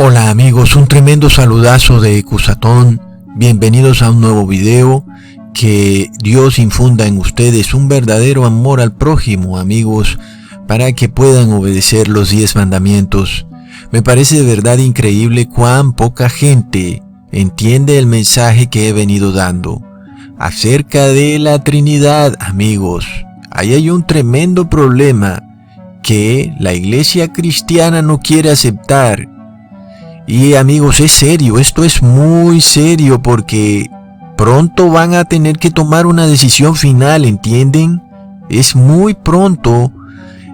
Hola amigos, un tremendo saludazo de Cusatón. Bienvenidos a un nuevo video. Que Dios infunda en ustedes un verdadero amor al prójimo, amigos, para que puedan obedecer los 10 mandamientos. Me parece de verdad increíble cuán poca gente entiende el mensaje que he venido dando acerca de la Trinidad, amigos. Ahí hay un tremendo problema que la iglesia cristiana no quiere aceptar. Y amigos, es serio, esto es muy serio porque pronto van a tener que tomar una decisión final, ¿entienden? Es muy pronto,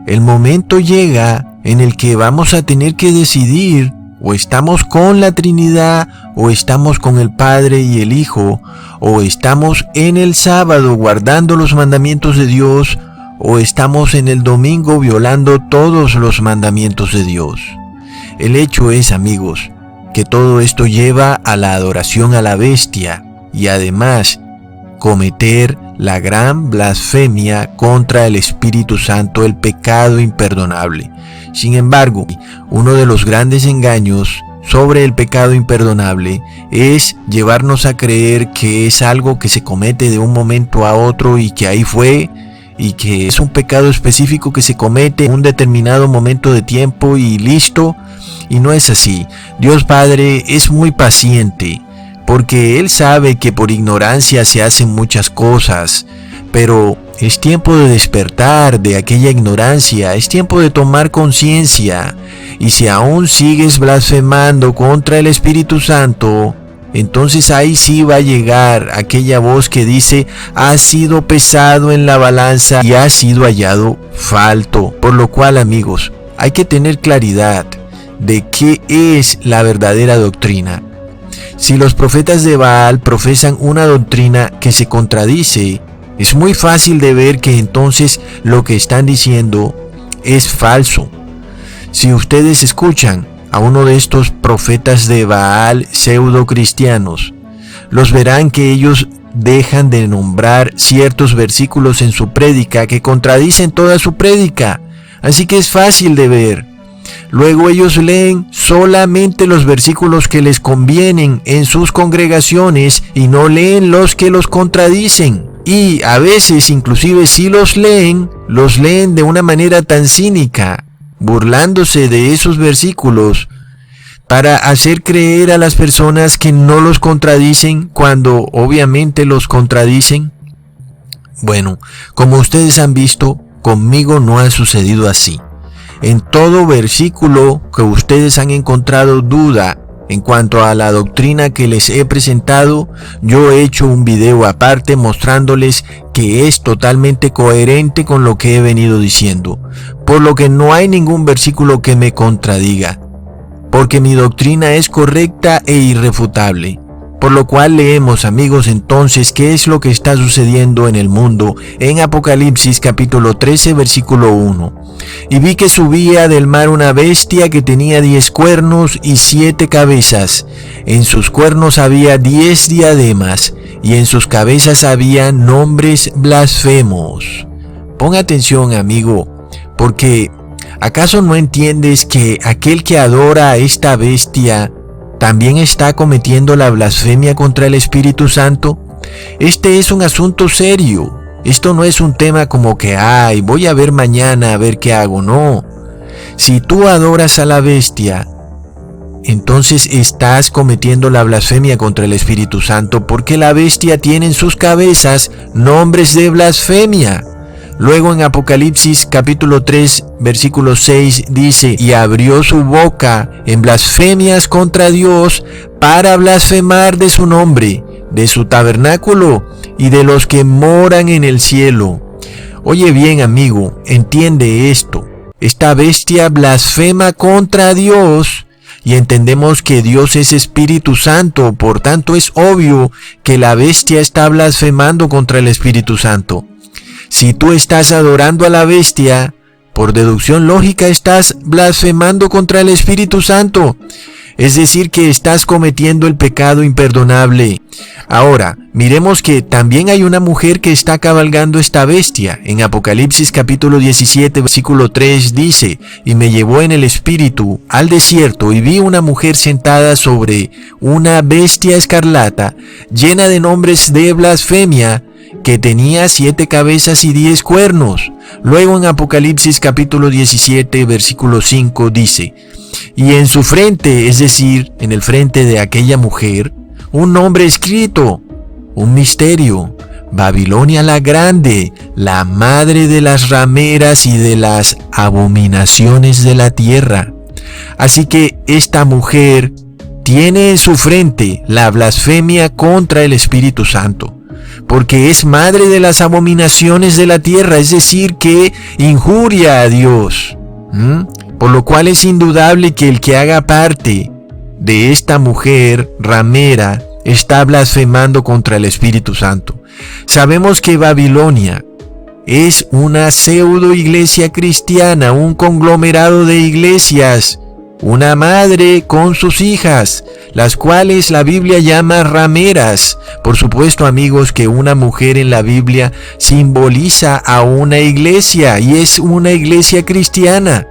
el momento llega en el que vamos a tener que decidir, o estamos con la Trinidad, o estamos con el Padre y el Hijo, o estamos en el sábado guardando los mandamientos de Dios, o estamos en el domingo violando todos los mandamientos de Dios. El hecho es, amigos, que todo esto lleva a la adoración a la bestia y además cometer la gran blasfemia contra el Espíritu Santo, el pecado imperdonable. Sin embargo, uno de los grandes engaños sobre el pecado imperdonable es llevarnos a creer que es algo que se comete de un momento a otro y que ahí fue, y que es un pecado específico que se comete en un determinado momento de tiempo y listo. Y no es así. Dios Padre es muy paciente, porque Él sabe que por ignorancia se hacen muchas cosas, pero es tiempo de despertar de aquella ignorancia, es tiempo de tomar conciencia, y si aún sigues blasfemando contra el Espíritu Santo, entonces ahí sí va a llegar aquella voz que dice: has sido pesado en la balanza y has sido hallado falto. Por lo cual, amigos, hay que tener claridad de qué es la verdadera doctrina. Si los profetas de Baal profesan una doctrina que se contradice, es muy fácil de ver que entonces lo que están diciendo es falso. Si ustedes escuchan a uno de estos profetas de Baal pseudo cristianos, los verán que ellos dejan de nombrar ciertos versículos en su prédica que contradicen toda su prédica, así que es fácil de ver. Luego ellos leen solamente los versículos que les convienen en sus congregaciones y no leen los que los contradicen. Y a veces inclusive si los leen de una manera tan cínica, burlándose de esos versículos para hacer creer a las personas que no los contradicen cuando obviamente los contradicen. Bueno, como ustedes han visto, conmigo no ha sucedido así. En todo versículo que ustedes han encontrado duda en cuanto a la doctrina que les he presentado, yo he hecho un video aparte mostrándoles que es totalmente coherente con lo que he venido diciendo, por lo que no hay ningún versículo que me contradiga, porque mi doctrina es correcta e irrefutable. Por lo cual leemos, amigos, entonces qué es lo que está sucediendo en el mundo en Apocalipsis capítulo 13 versículo 1. Y vi que subía del mar una bestia que tenía 10 cuernos y 7 cabezas. En sus cuernos había 10 diademas, y en sus cabezas había nombres blasfemos. Pon atención, amigo, porque ¿acaso no entiendes que aquel que adora a esta bestia también está cometiendo la blasfemia contra el Espíritu Santo? Este es un asunto serio. Esto no es un tema como que, voy a ver mañana a ver qué hago. No. Si tú adoras a la bestia, entonces estás cometiendo la blasfemia contra el Espíritu Santo, porque la bestia tiene en sus cabezas nombres de blasfemia. Luego en Apocalipsis capítulo 3, versículo 6 dice: y abrió su boca en blasfemias contra Dios para blasfemar de su nombre, de su tabernáculo y de los que moran en el cielo. Oye bien, amigo, entiende esto. Esta bestia blasfema contra Dios, y entendemos que Dios es Espíritu Santo, por tanto es obvio que la bestia está blasfemando contra el Espíritu Santo. Si tú estás adorando a la bestia, por deducción lógica estás blasfemando contra el Espíritu Santo. Es decir, que estás cometiendo el pecado imperdonable. Ahora, miremos que también hay una mujer que está cabalgando esta bestia. En Apocalipsis capítulo 17, versículo 3 dice: y me llevó en el espíritu al desierto, y vi una mujer sentada sobre una bestia escarlata, llena de nombres de blasfemia, que tenía 7 cabezas y 10 cuernos. Luego en Apocalipsis capítulo 17, versículo 5 dice: y en su frente, es decir, en el frente de aquella mujer, un nombre escrito, un misterio: Babilonia la Grande, la madre de las rameras y de las abominaciones de la tierra. Así que esta mujer tiene en su frente la blasfemia contra el Espíritu Santo, porque es madre de las abominaciones de la tierra, es decir, que injuria a Dios. Por lo cual es indudable que el que haga parte de esta mujer ramera está blasfemando contra el Espíritu Santo. Sabemos que Babilonia es una pseudo iglesia cristiana, un conglomerado de iglesias, una madre con sus hijas, las cuales la Biblia llama rameras. Por supuesto, amigos, que una mujer en la Biblia simboliza a una iglesia, y es una iglesia cristiana.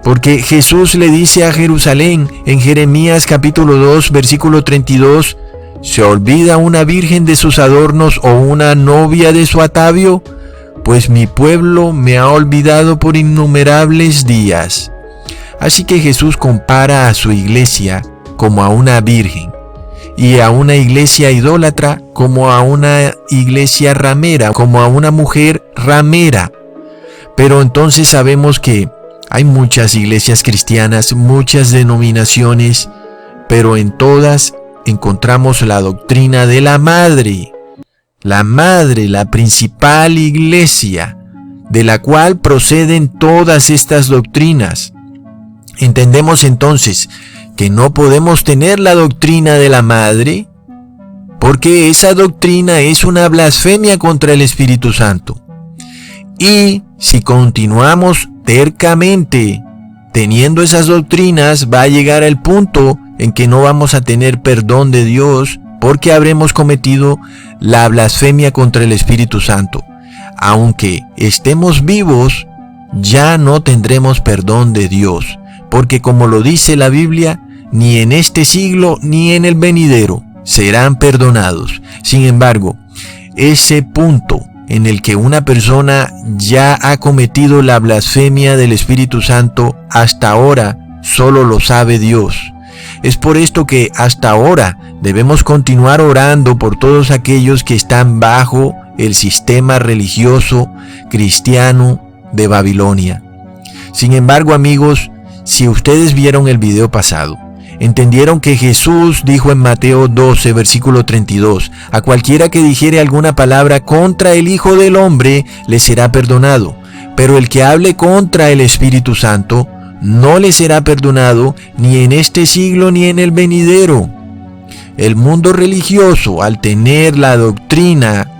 Porque Jesús le dice a Jerusalén en Jeremías capítulo 2, versículo 32, ¿se olvida una virgen de sus adornos o una novia de su atavio? Pues mi pueblo me ha olvidado por innumerables días. Así que Jesús compara a su iglesia como a una virgen, y a una iglesia idólatra como a una iglesia ramera, como a una mujer ramera. Pero entonces sabemos que hay muchas iglesias cristianas, muchas denominaciones, pero en todas encontramos la doctrina de la madre, la principal iglesia, de la cual proceden todas estas doctrinas. Entendemos entonces que no podemos tener la doctrina de la madre, porque esa doctrina es una blasfemia contra el Espíritu Santo. Y si continuamos tercamente teniendo esas doctrinas, va a llegar el punto en que no vamos a tener perdón de Dios, porque habremos cometido la blasfemia contra el Espíritu Santo. Aunque estemos vivos, ya no tendremos perdón de Dios, porque como lo dice la Biblia, ni en este siglo ni en el venidero serán perdonados. Sin embargo, ese punto en el que una persona ya ha cometido la blasfemia del Espíritu Santo, hasta ahora solo lo sabe Dios. Es por esto que hasta ahora debemos continuar orando por todos aquellos que están bajo el sistema religioso cristiano de Babilonia. Sin embargo, amigos, si ustedes vieron el video pasado, entendieron que Jesús dijo en Mateo 12, versículo 32, a cualquiera que dijere alguna palabra contra el Hijo del Hombre, le será perdonado, pero el que hable contra el Espíritu Santo, no le será perdonado ni en este siglo ni en el venidero. El mundo religioso, al tener la doctrina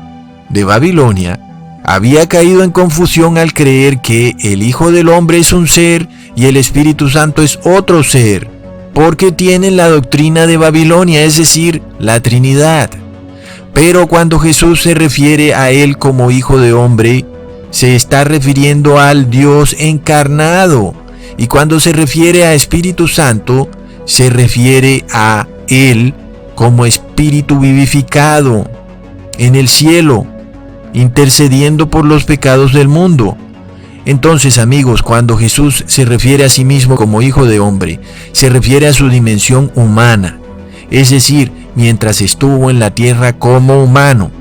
de Babilonia, había caído en confusión al creer que el Hijo del Hombre es un ser y el Espíritu Santo es otro ser, porque tienen la doctrina de Babilonia, es decir, la Trinidad. Pero cuando Jesús se refiere a él como hijo de hombre, se está refiriendo al Dios encarnado. Y cuando se refiere a Espíritu Santo, se refiere a él como Espíritu vivificado en el cielo, intercediendo por los pecados del mundo. Entonces, amigos, cuando Jesús se refiere a sí mismo como hijo de hombre, se refiere a su dimensión humana, es decir, mientras estuvo en la tierra como humano.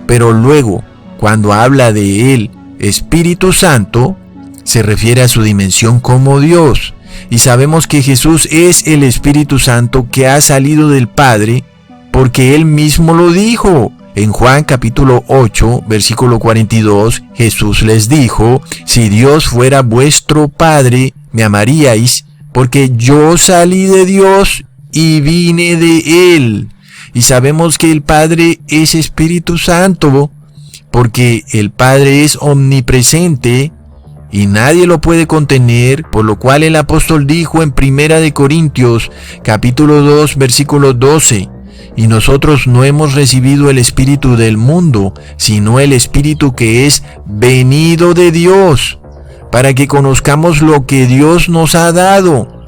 Pero luego, cuando habla de él, Espíritu Santo, se refiere a su dimensión como Dios. Y sabemos que Jesús es el Espíritu Santo que ha salido del Padre, porque él mismo lo dijo. En Juan capítulo 8, versículo 42, Jesús les dijo: si Dios fuera vuestro Padre, me amaríais, porque yo salí de Dios y vine de Él. Y sabemos que el Padre es Espíritu Santo, porque el Padre es omnipresente y nadie lo puede contener, por lo cual el apóstol dijo en 1 Corintios capítulo 2, versículo 12: y nosotros no hemos recibido el espíritu del mundo, sino el espíritu que es venido de Dios, para que conozcamos lo que Dios nos ha dado.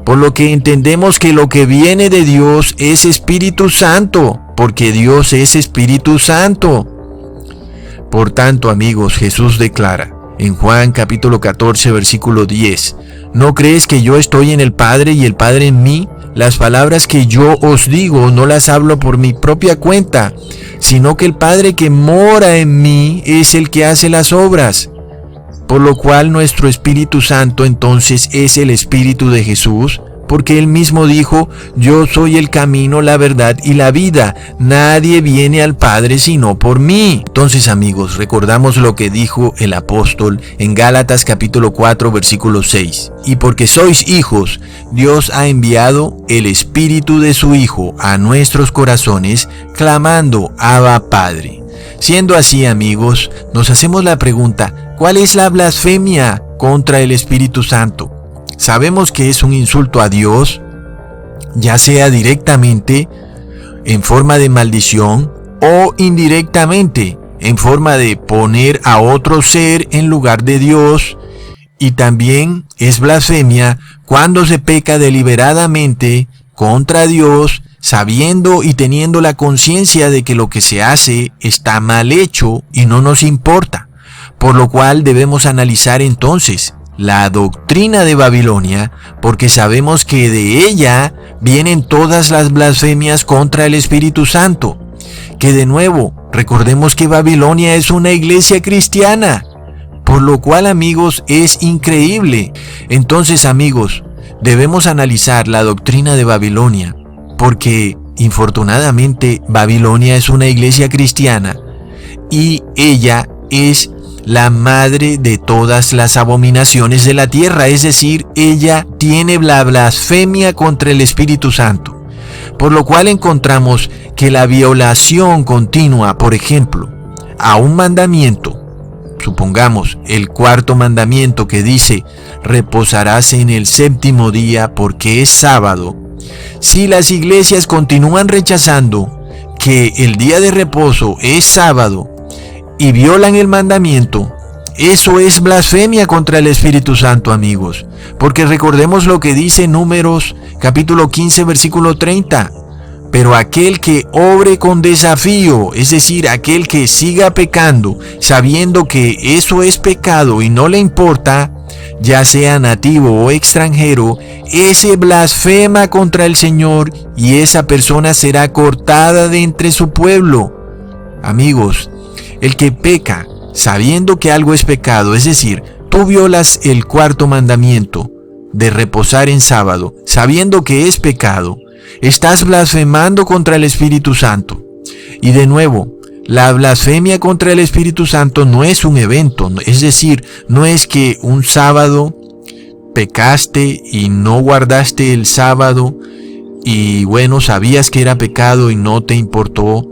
Por lo que entendemos que lo que viene de Dios es Espíritu Santo, porque Dios es Espíritu Santo. Por tanto, amigos, Jesús declara en Juan capítulo 14, versículo 10: ¿no crees que yo estoy en el Padre y el Padre en mí? Las palabras que yo os digo no las hablo por mi propia cuenta, sino que el Padre que mora en mí es el que hace las obras. Por lo cual nuestro Espíritu Santo entonces es el Espíritu de Jesús, porque él mismo dijo: yo soy el camino, la verdad y la vida. Nadie viene al Padre sino por mí. Entonces, amigos, recordamos lo que dijo el apóstol en Gálatas capítulo 4, versículo 6. Y porque sois hijos, Dios ha enviado el Espíritu de su Hijo a nuestros corazones, clamando: Abba, Padre. Siendo así, amigos, nos hacemos la pregunta: ¿cuál es la blasfemia contra el Espíritu Santo? Sabemos que es un insulto a Dios, ya sea directamente, en forma de maldición, o indirectamente, en forma de poner a otro ser en lugar de Dios. Y también es blasfemia cuando se peca deliberadamente contra Dios, sabiendo y teniendo la conciencia de que lo que se hace está mal hecho y no nos importa. Por lo cual debemos analizar entonces la doctrina de Babilonia, porque sabemos que de ella vienen todas las blasfemias contra el Espíritu Santo. Que de nuevo, recordemos que Babilonia es una iglesia cristiana, por lo cual, amigos, es increíble. Entonces, amigos, debemos analizar la doctrina de Babilonia, porque infortunadamente Babilonia es una iglesia cristiana y ella es la madre de todas las abominaciones de la tierra, es decir, ella tiene la blasfemia contra el Espíritu Santo, por lo cual encontramos que la violación continua, por ejemplo, a un mandamiento, supongamos el cuarto mandamiento que dice: reposarás en el séptimo día porque es sábado. Si las iglesias continúan rechazando que el día de reposo es sábado y violan el mandamiento, eso es blasfemia contra el Espíritu Santo, amigos. Porque recordemos lo que dice Números capítulo 15, versículo 30. Pero aquel que obre con desafío, es decir, aquel que siga pecando, sabiendo que eso es pecado y no le importa, ya sea nativo o extranjero, ese blasfema contra el Señor y esa persona será cortada de entre su pueblo. Amigos, el que peca sabiendo que algo es pecado, es decir, tú violas el cuarto mandamiento de reposar en sábado, sabiendo que es pecado, estás blasfemando contra el Espíritu Santo. Y de nuevo, la blasfemia contra el Espíritu Santo no es un evento, es decir, no es que un sábado pecaste y no guardaste el sábado y bueno, sabías que era pecado y no te importó.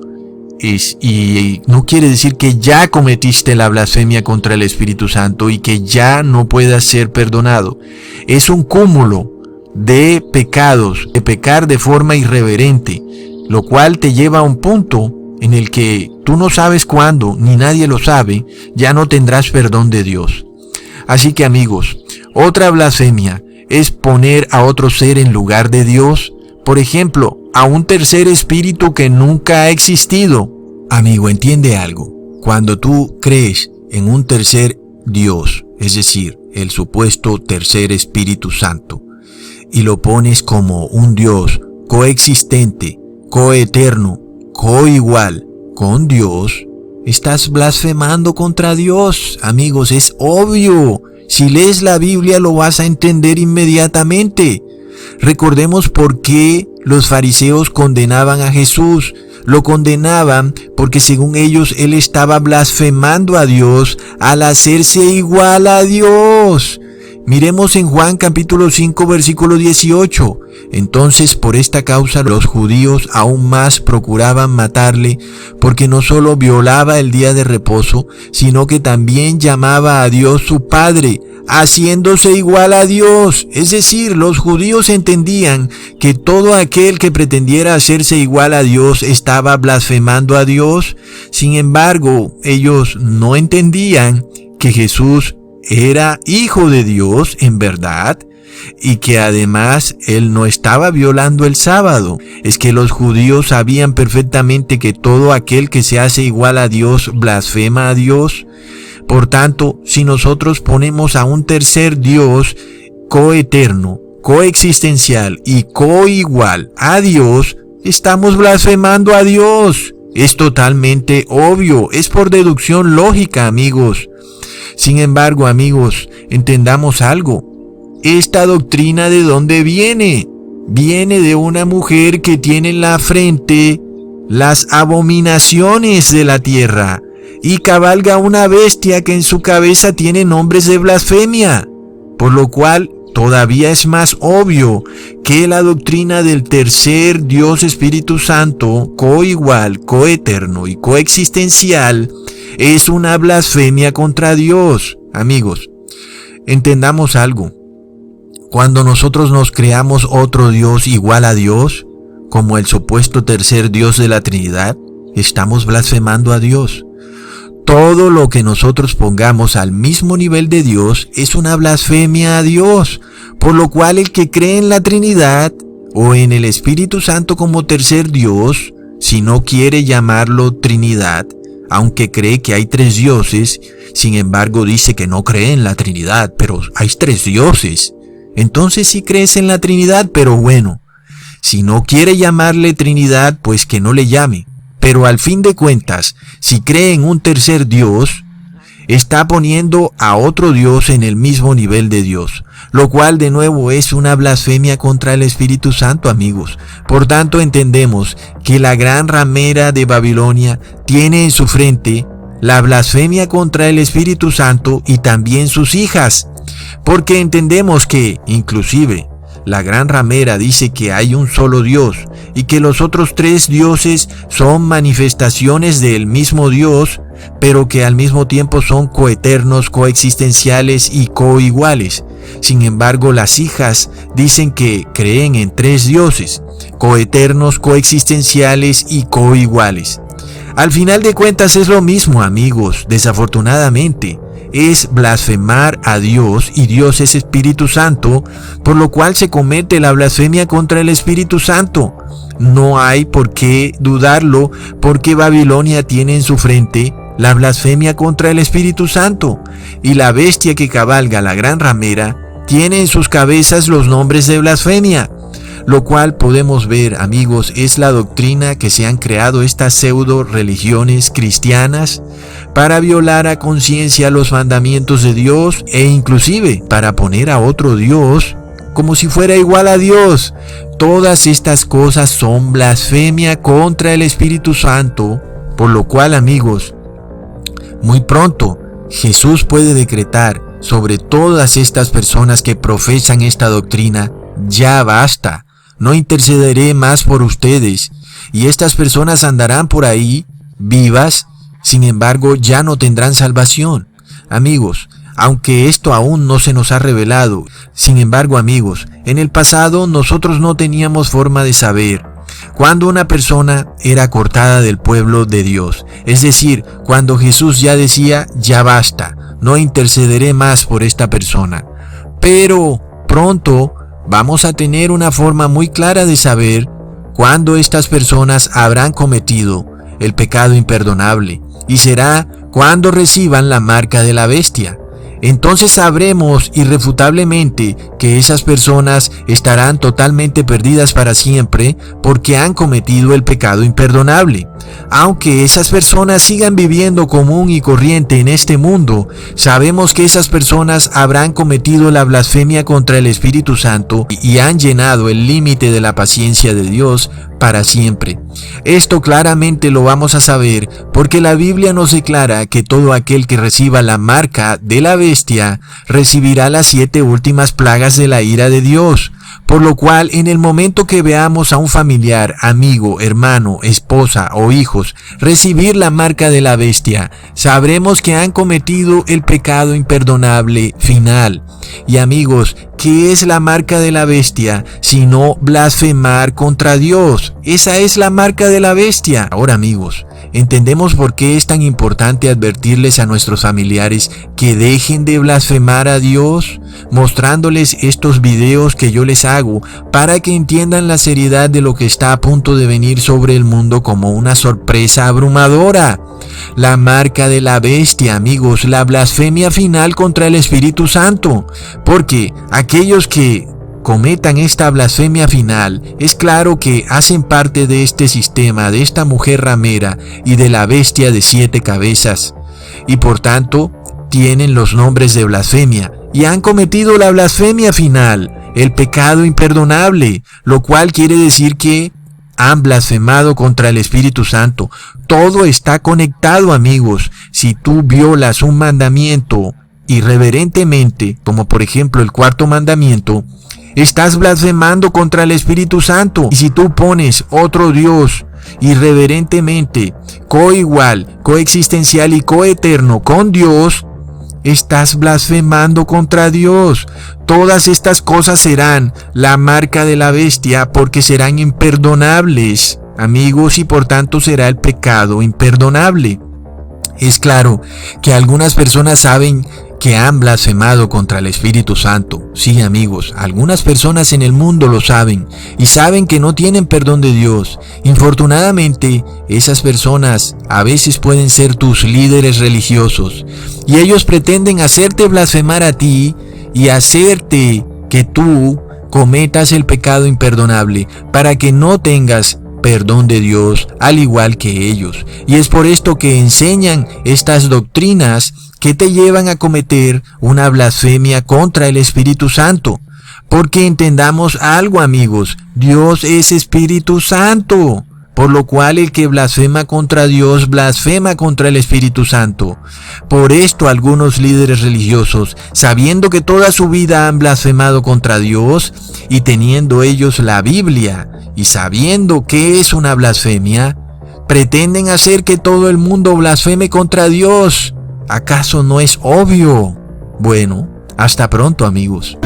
Y no quiere decir que ya cometiste la blasfemia contra el Espíritu Santo y que ya no puedas ser perdonado. Es un cúmulo de pecados, de pecar de forma irreverente, lo cual te lleva a un punto en el que tú no sabes cuándo, ni nadie lo sabe, ya no tendrás perdón de Dios. Así que amigos, otra blasfemia es poner a otro ser en lugar de Dios, por ejemplo, a un tercer espíritu que nunca ha existido. Amigo, entiende algo. Cuando tú crees en un tercer Dios, es decir, el supuesto tercer Espíritu Santo, y lo pones como un Dios coexistente, coeterno, coigual con Dios, estás blasfemando contra Dios. Amigos, es obvio. Si lees la Biblia lo vas a entender inmediatamente. Recordemos por qué los fariseos condenaban a Jesús. Lo condenaban porque según ellos él estaba blasfemando a Dios al hacerse igual a Dios. Miremos en Juan capítulo 5 versículo 18. Entonces por esta causa los judíos aún más procuraban matarle, porque no solo violaba el día de reposo, sino que también llamaba a Dios su Padre, haciéndose igual a Dios. Es decir, los judíos entendían que todo aquel que pretendiera hacerse igual a Dios estaba blasfemando a Dios. Sin embargo, ellos no entendían que Jesús era hijo de Dios en verdad, y que además él no estaba violando el sábado. Es que los judíos sabían perfectamente que todo aquel que se hace igual a Dios blasfema a Dios. Por tanto, si nosotros ponemos a un tercer Dios coeterno, coexistencial y coigual a Dios, estamos blasfemando a Dios. Es totalmente obvio, es por deducción lógica, amigos. Sin embargo, amigos, entendamos algo. ¿Esta doctrina de dónde viene? Viene de una mujer que tiene en la frente las abominaciones de la tierra y cabalga una bestia que en su cabeza tiene nombres de blasfemia, por lo cual todavía es más obvio que la doctrina del tercer Dios Espíritu Santo, coigual, coeterno y coexistencial, es una blasfemia contra Dios. Amigos, entendamos algo. Cuando nosotros nos creamos otro Dios igual a Dios, como el supuesto tercer Dios de la Trinidad, estamos blasfemando a Dios. Todo lo que nosotros pongamos al mismo nivel de Dios es una blasfemia a Dios, por lo cual el que cree en la Trinidad o en el Espíritu Santo como tercer Dios, si no quiere llamarlo Trinidad, aunque cree que hay tres dioses, sin embargo dice que no cree en la Trinidad, pero hay tres dioses. Entonces sí crees en la Trinidad, pero bueno, si no quiere llamarle Trinidad, pues que no le llame. Pero al fin de cuentas, si cree en un tercer Dios, está poniendo a otro Dios en el mismo nivel de Dios, lo cual de nuevo es una blasfemia contra el Espíritu Santo, amigos. Por tanto, entendemos que la gran ramera de Babilonia tiene en su frente la blasfemia contra el Espíritu Santo y también sus hijas, porque entendemos que, inclusive, la gran ramera dice que hay un solo Dios y que los otros tres dioses son manifestaciones del mismo Dios, pero que al mismo tiempo son coeternos, coexistenciales y coiguales. Sin embargo, las hijas dicen que creen en tres dioses, coeternos, coexistenciales y coiguales. Al final de cuentas es lo mismo, amigos, desafortunadamente. Es blasfemar a Dios y Dios es Espíritu Santo, por lo cual se comete la blasfemia contra el Espíritu Santo. No hay por qué dudarlo, porque Babilonia tiene en su frente la blasfemia contra el Espíritu Santo, y la bestia que cabalga la gran ramera tiene en sus cabezas los nombres de blasfemia, lo cual podemos ver, amigos, es la doctrina que se han creado estas pseudo religiones cristianas para violar a conciencia los mandamientos de Dios e inclusive para poner a otro Dios como si fuera igual a Dios. Todas estas cosas son blasfemia contra el Espíritu Santo, por lo cual, amigos, muy pronto Jesús puede decretar sobre todas estas personas que profesan esta doctrina: ya basta, no intercederé más por ustedes. Y estas personas andarán por ahí vivas, sin embargo ya no tendrán salvación. Amigos, aunque esto aún no se nos ha revelado, sin embargo, amigos, en el pasado nosotros no teníamos forma de saber cuando una persona era cortada del pueblo de Dios. Es decir, cuando Jesús ya decía, ya basta, no intercederé más por esta persona. Pero pronto vamos a tener una forma muy clara de saber cuándo estas personas habrán cometido el pecado imperdonable, y será cuando reciban la marca de la bestia. Entonces sabremos irrefutablemente que esas personas estarán totalmente perdidas para siempre porque han cometido el pecado imperdonable. Aunque esas personas sigan viviendo común y corriente en este mundo, sabemos que esas personas habrán cometido la blasfemia contra el Espíritu Santo y han llenado el límite de la paciencia de Dios para siempre. Esto claramente lo vamos a saber porque la Biblia nos declara que todo aquel que reciba la marca de la bestia recibirá las 7 últimas plagas de la ira de Dios. Por lo cual, en el momento que veamos a un familiar, amigo, hermano, esposa o hijos recibir la marca de la bestia, sabremos que han cometido el pecado imperdonable final. Y amigos, ¿qué es la marca de la bestia? Sino blasfemar contra Dios. Esa es la marca de la bestia. Ahora, amigos, entendemos por qué es tan importante advertirles a nuestros familiares que dejen de blasfemar a Dios, mostrándoles estos videos que yo les hago para que entiendan la seriedad de lo que está a punto de venir sobre el mundo como una sorpresa abrumadora. La marca de la bestia, amigos, la blasfemia final contra el Espíritu Santo, porque aquellos que cometan esta blasfemia final, es claro que hacen parte de este sistema, de esta mujer ramera y de la bestia de 7 cabezas, y por tanto tienen los nombres de blasfemia, y han cometido la blasfemia final, el pecado imperdonable, lo cual quiere decir que han blasfemado contra el Espíritu Santo. Todo está conectado, amigos. Si tú violas un mandamiento irreverentemente, como por ejemplo el 4º mandamiento, estás blasfemando contra el Espíritu Santo. Y si tú pones otro Dios irreverentemente, coigual, coexistencial y coeterno con Dios, estás blasfemando contra Dios. Todas estas cosas serán la marca de la bestia porque serán imperdonables, amigos, y por tanto será el pecado imperdonable. Es claro que algunas personas saben que han blasfemado contra el Espíritu Santo. Sí, amigos, algunas personas en el mundo lo saben y saben que no tienen perdón de Dios. Infortunadamente, esas personas a veces pueden ser tus líderes religiosos y ellos pretenden hacerte blasfemar a ti y hacerte que tú cometas el pecado imperdonable para que no tengas perdón de Dios al igual que ellos. Y es por esto que enseñan estas doctrinas que te llevan a cometer una blasfemia contra el Espíritu Santo. Porque entendamos algo, amigos, Dios es Espíritu Santo, por lo cual el que blasfema contra Dios blasfema contra el Espíritu Santo. Por esto algunos líderes religiosos, sabiendo que toda su vida han blasfemado contra Dios y teniendo ellos la Biblia y sabiendo qué es una blasfemia, pretenden hacer que todo el mundo blasfeme contra Dios. ¿Acaso no es obvio? Bueno, hasta pronto, amigos.